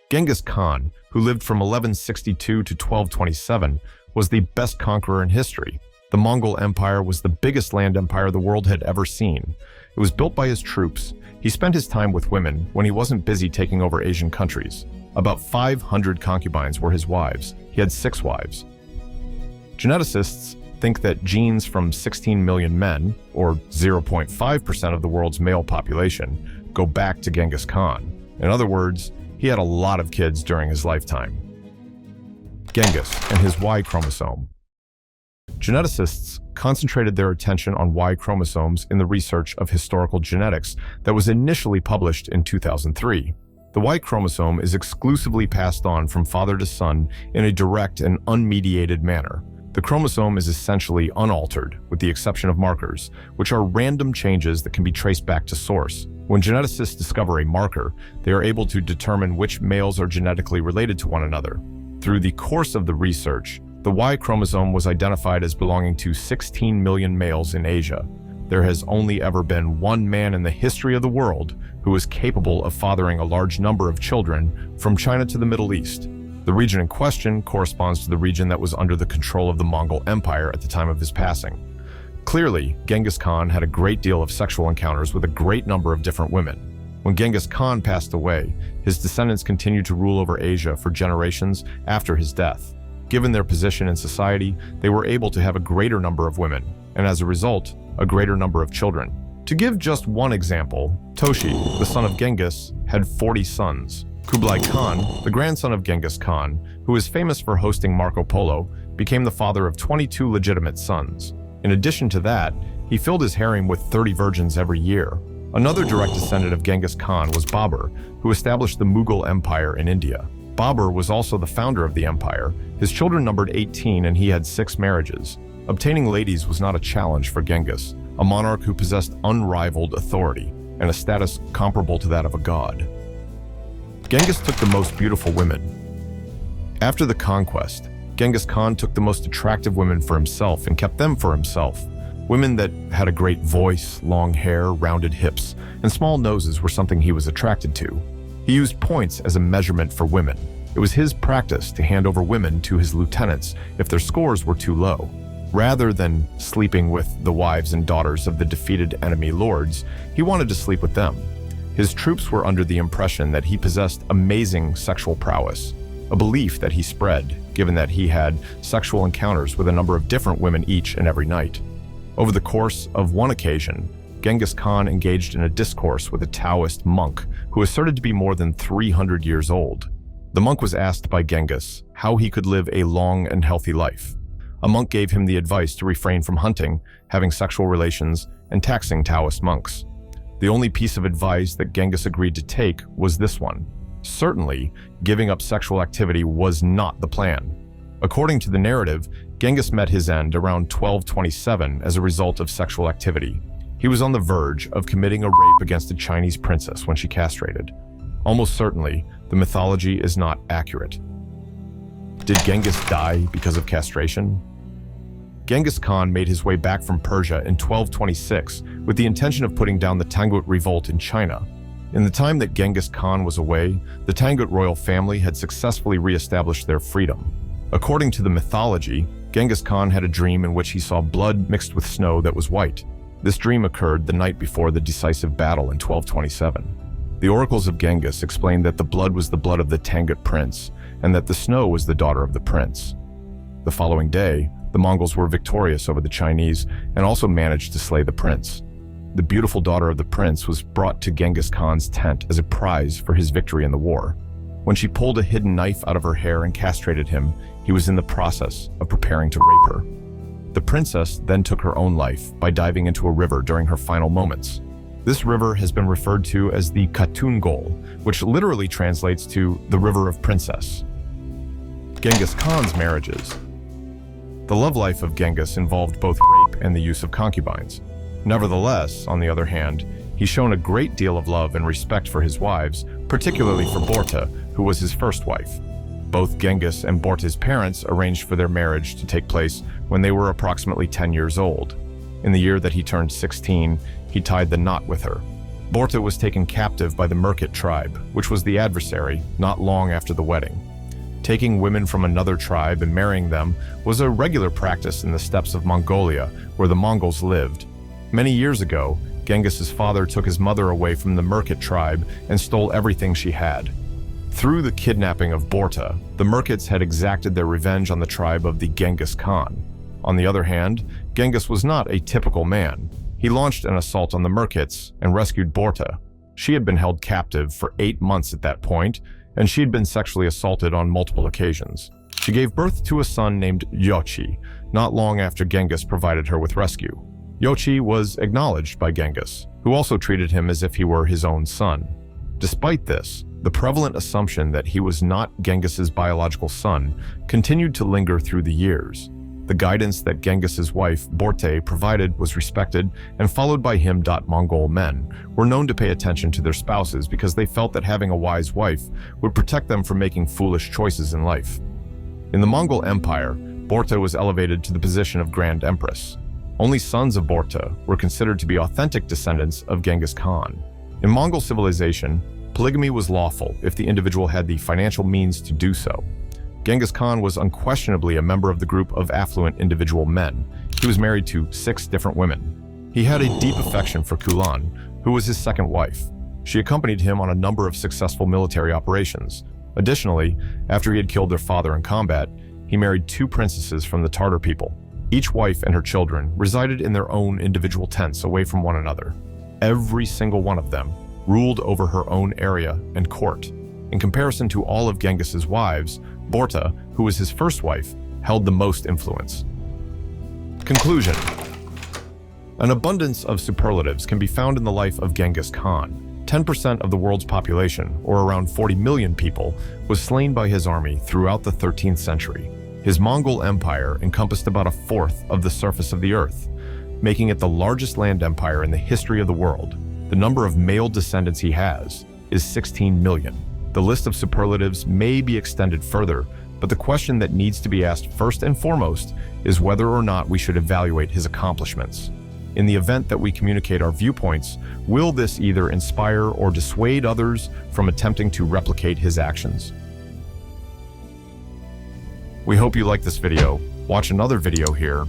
Genghis Khan, who lived from 1162 to 1227, was the best conqueror in history. The Mongol Empire was the biggest land empire the world had ever seen. It was built by his troops. He spent his time with women when he wasn't busy taking over Asian countries. About 500 concubines were his wives. He had 6 wives. Geneticists think that genes from 16 million men, or 0.5% of the world's male population, go back to Genghis Khan. In other words, he had a lot of kids during his lifetime. Genghis and his Y chromosome. Geneticists concentrated their attention on Y chromosomes in the research of historical genetics that was initially published in 2003. The Y chromosome is exclusively passed on from father to son in a direct and unmediated manner. The chromosome is essentially unaltered, with the exception of markers, which are random changes that can be traced back to source. When geneticists discover a marker, they are able to determine which males are genetically related to one another. Through the course of the research, the Y chromosome was identified as belonging to 16 million males in Asia. There has only ever been one man in the history of the world who is capable of fathering a large number of children from China to the Middle East. The region in question corresponds to the region that was under the control of the Mongol Empire at the time of his passing. Clearly, Genghis Khan had a great deal of sexual encounters with a great number of different women. When Genghis Khan passed away, his descendants continued to rule over Asia for generations after his death. Given their position in society, they were able to have a greater number of women, and as a result, a greater number of children. To give just one example, Toshi, the son of Genghis, had 40 sons. Kublai Khan, the grandson of Genghis Khan, who is famous for hosting Marco Polo, became the father of 22 legitimate sons. In addition to that, he filled his harem with 30 virgins every year. Another direct descendant of Genghis Khan was Babur, who established the Mughal Empire in India. Babur was also the founder of the empire. His children numbered 18 and he had 6 marriages. Obtaining ladies was not a challenge for Genghis, a monarch who possessed unrivaled authority and a status comparable to that of a god. Genghis took the most beautiful women. After the conquest, Genghis Khan took the most attractive women for himself and kept them for himself. Women that had a great voice, long hair, rounded hips, and small noses were something he was attracted to. He used points as a measurement for women. It was his practice to hand over women to his lieutenants if their scores were too low. Rather than sleeping with the wives and daughters of the defeated enemy lords, he wanted to sleep with them. His troops were under the impression that he possessed amazing sexual prowess, a belief that he spread, given that he had sexual encounters with a number of different women each and every night. Over the course of one occasion, Genghis Khan engaged in a discourse with a Taoist monk who asserted to be more than 300 years old. The monk was asked by Genghis how he could live a long and healthy life. A monk gave him the advice to refrain from hunting, having sexual relations, and taxing Taoist monks. The only piece of advice that Genghis agreed to take was this one. Certainly, giving up sexual activity was not the plan. According to the narrative, Genghis met his end around 1227 as a result of sexual activity. He was on the verge of committing a rape against a Chinese princess when she castrated. Almost certainly, the mythology is not accurate. Did Genghis die because of castration? Genghis Khan made his way back from Persia in 1226 with the intention of putting down the Tangut revolt in China. In the time that Genghis Khan was away, the Tangut royal family had successfully re-established their freedom. According to the mythology, Genghis Khan had a dream in which he saw blood mixed with snow that was white. This dream occurred the night before the decisive battle in 1227. The oracles of Genghis explained that the blood was the blood of the Tangut prince, and that the snow was the daughter of the prince. The following day, the Mongols were victorious over the Chinese and also managed to slay the prince. The beautiful daughter of the prince was brought to Genghis Khan's tent as a prize for his victory in the war. When she pulled a hidden knife out of her hair and castrated him, he was in the process of preparing to rape her. The princess then took her own life by diving into a river during her final moments. This river has been referred to as the Khatun Gol, which literally translates to the River of Princess. Genghis Khan's marriages. The love life of Genghis involved both rape and the use of concubines. Nevertheless, on the other hand, he's shown a great deal of love and respect for his wives, particularly for Borta, who was his first wife. Both Genghis and Borta's parents arranged for their marriage to take place when they were approximately 10 years old. In the year that he turned 16, he tied the knot with her. Borta was taken captive by the Merkit tribe, which was the adversary, not long after the wedding. Taking women from another tribe and marrying them was a regular practice in the steppes of Mongolia, where the Mongols lived. Many years ago, Genghis's father took his mother away from the Merkit tribe and stole everything she had. Through the kidnapping of Borta, the Merkits had exacted their revenge on the tribe of the Genghis Khan. On the other hand, Genghis was not a typical man. He launched an assault on the Merkits and rescued Borta. She had been held captive for 8 months at that point, and she had been sexually assaulted on multiple occasions. She gave birth to a son named Yochi, not long after Genghis provided her with rescue. Yochi was acknowledged by Genghis, who also treated him as if he were his own son. Despite this, the prevalent assumption that he was not Genghis's biological son continued to linger through the years. The guidance that Genghis's wife, Borte, provided was respected and followed by him. Mongol men were known to pay attention to their spouses because they felt that having a wise wife would protect them from making foolish choices in life. In the Mongol Empire, Borte was elevated to the position of Grand Empress. Only sons of Borte were considered to be authentic descendants of Genghis Khan. In Mongol civilization, polygamy was lawful if the individual had the financial means to do so. Genghis Khan was unquestionably a member of the group of affluent individual men. He was married to 6 different women. He had a deep affection for Kulan, who was his second wife. She accompanied him on a number of successful military operations. Additionally, after he had killed their father in combat, he married 2 princesses from the Tartar people. Each wife and her children resided in their own individual tents away from one another. Every single one of them ruled over her own area and court. In comparison to all of Genghis's wives, Borta, who was his first wife, held the most influence. Conclusion. An abundance of superlatives can be found in the life of Genghis Khan. 10% of the world's population, or around 40 million people, was slain by his army throughout the 13th century. His Mongol Empire encompassed about a fourth of the surface of the earth, making it the largest land empire in the history of the world. The number of male descendants he has is 16 million. The list of superlatives may be extended further, but the question that needs to be asked first and foremost is whether or not we should evaluate his accomplishments. In the event that we communicate our viewpoints, will this either inspire or dissuade others from attempting to replicate his actions? We hope you liked this video. Watch another video here